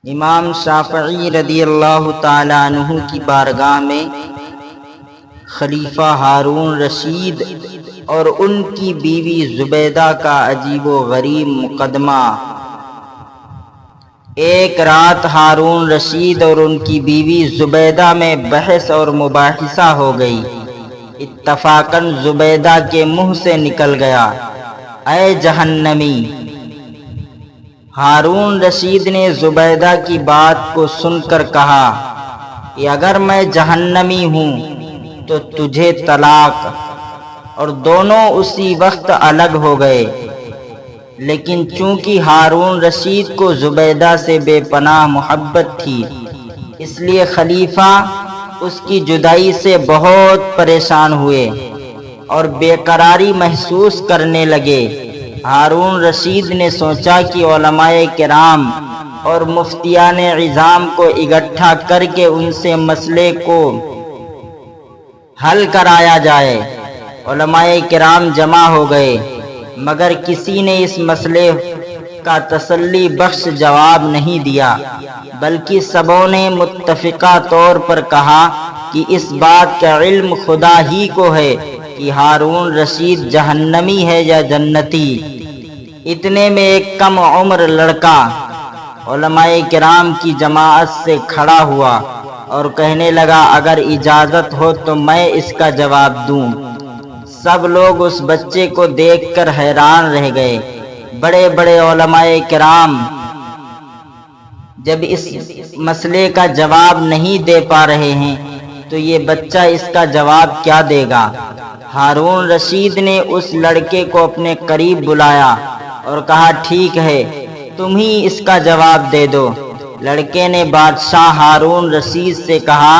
امام شافعی رضی اللہ تعالیٰ عنہ کی بارگاہ میں خلیفہ ہارون رشید اور ان کی بیوی زبیدہ کا عجیب و غریب مقدمہ۔ ایک رات ہارون رشید اور ان کی بیوی زبیدہ میں بحث اور مباحثہ ہو گئی۔ اتفاقاً زبیدہ کے منہ سے نکل گیا، اے جہنمی! ہارون رشید نے زبیدہ کی بات کو سن کر کہا کہ اگر میں جہنمی ہوں تو تجھے طلاق، اور دونوں اسی وقت الگ ہو گئے۔ لیکن چونکہ ہارون رشید کو زبیدہ سے بے پناہ محبت تھی، اس لیے خلیفہ اس کی جدائی سے بہت پریشان ہوئے اور بے قراری محسوس کرنے لگے۔ ہارون رشید نے سوچا کہ علماء کرام اور مفتیان عظام کو اکٹھا کر کے ان سے مسئلے کو حل کرایا جائے۔ علماء کرام جمع ہو گئے، مگر کسی نے اس مسئلے کا تسلی بخش جواب نہیں دیا، بلکہ سبوں نے متفقہ طور پر کہا کہ اس بات کا علم خدا ہی کو ہے کہ ہارون رشید جہنمی ہے یا جنتی۔ اتنے میں ایک کم عمر لڑکا علماء کرام کی جماعت سے کھڑا ہوا اور کہنے لگا، اگر اجازت ہو تو میں اس کا جواب دوں۔ سب لوگ اس بچے کو دیکھ کر حیران رہ گئے۔ بڑے بڑے علماء کرام جب اس مسئلے کا جواب نہیں دے پا رہے ہیں تو یہ بچہ اس کا جواب کیا دے گا؟ ہارون رشید نے اس لڑکے کو اپنے قریب بلایا اور کہا، ٹھیک ہے، تم ہی اس کا جواب دے دو۔ لڑکے نے بادشاہ ہارون رشید سے کہا،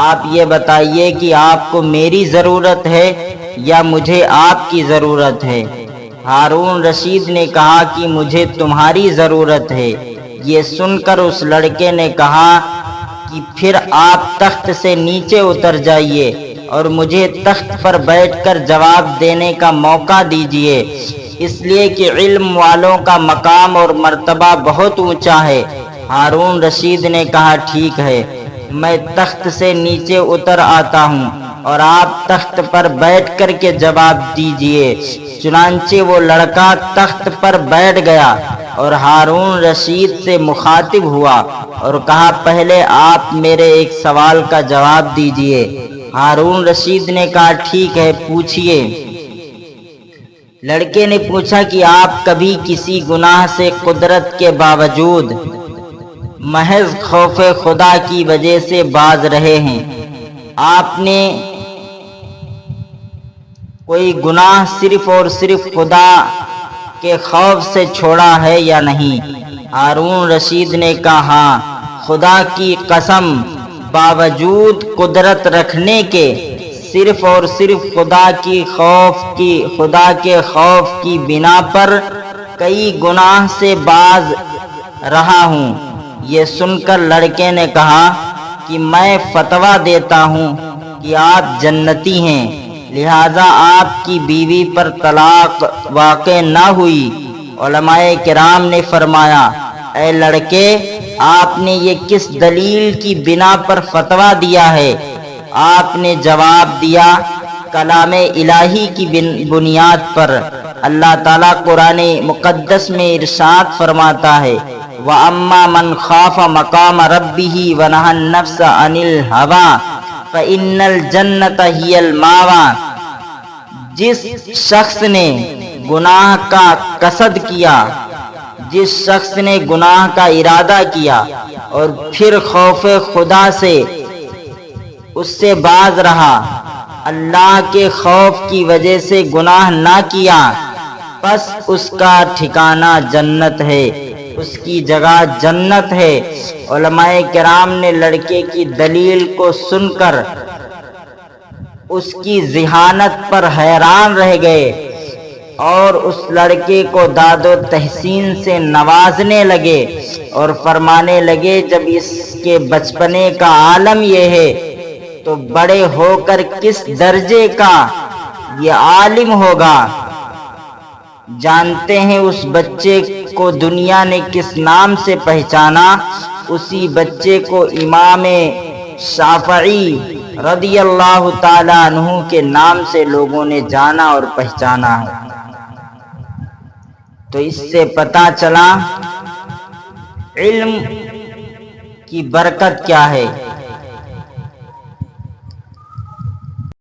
آپ یہ بتائیے کہ آپ کو میری ضرورت ہے یا مجھے آپ کی ضرورت ہے؟ ہارون رشید نے کہا کہ مجھے تمہاری ضرورت ہے۔ یہ سن کر اس لڑکے نے کہا کہ پھر آپ تخت سے نیچے اتر جائیے اور مجھے تخت پر بیٹھ کر جواب دینے کا موقع دیجیے، اس لیے کہ علم والوں کا مقام اور مرتبہ بہت اونچا ہے۔ ہارون رشید نے کہا، ٹھیک ہے، میں تخت سے نیچے اتر آتا ہوں اور آپ تخت پر بیٹھ کر کے جواب دیجیے۔ چنانچہ وہ لڑکا تخت پر بیٹھ گیا اور ہارون رشید سے مخاطب ہوا اور کہا، پہلے آپ میرے ایک سوال کا جواب دیجیے۔ ہارون رشید نے کہا، ٹھیک ہے، پوچھیے۔ لڑکے نے پوچھا کہ آپ کبھی کسی گناہ سے قدرت کے باوجود محض خوف خدا کی وجہ سے باز رہے ہیں؟ آپ نے کوئی گناہ صرف اور صرف خدا کے خوف سے چھوڑا ہے یا نہیں؟ ہارون رشید نے کہا، ہاں، خدا کی قسم، باوجود قدرت رکھنے کے صرف اور صرف خدا کے خوف کی بنا پر کئی گناہ سے باز رہا ہوں۔ یہ سن کر لڑکے نے کہا کہ میں فتویٰ دیتا ہوں کہ آپ جنتی ہیں، لہذا آپ کی بیوی پر طلاق واقع نہ ہوئی۔ علماء کرام نے فرمایا، اے لڑکے، آپ نے یہ کس دلیل کی بنا پر فتویٰ دیا ہے؟ آپ نے جواب دیا، کلام الہی کی بنیاد پر۔ اللہ تعالیٰ قرآن مقدس میں ارشاد فرماتا ہے، وَأَمَّا مَنْ خَافَ مَقَامَ رَبِّهِ وَنَهَى النَّفْسَ عَنِ الْهَوَىٰ فَإِنَّ الْجَنَّةَ هِيَ الْمَأْوَىٰ۔ جس شخص نے گناہ کا قصد کیا، جس شخص نے گناہ کا ارادہ کیا اور پھر خوف خدا سے اس سے باز رہا، اللہ کے خوف کی وجہ سے گناہ نہ کیا، پس اس کا ٹھکانہ جنت ہے، اس کی جگہ جنت ہے۔ علماء کرام نے لڑکے کی دلیل کو سن کر اس کی ذہانت پر حیران رہ گئے اور اس لڑکے کو داد و تحسین سے نوازنے لگے اور فرمانے لگے، جب اس کے بچپنے کا عالم یہ ہے تو بڑے ہو کر کس درجے کا یہ عالم ہوگا۔ جانتے ہیں اس بچے کو دنیا نے کس نام سے پہچانا، اسی بچے کو امام شافعی رضی اللہ تعالیٰ عنہ کے نام سے لوگوں نے جانا اور پہچانا ہے۔ تو اس سے پتہ چلا علم کی برکت کیا ہے۔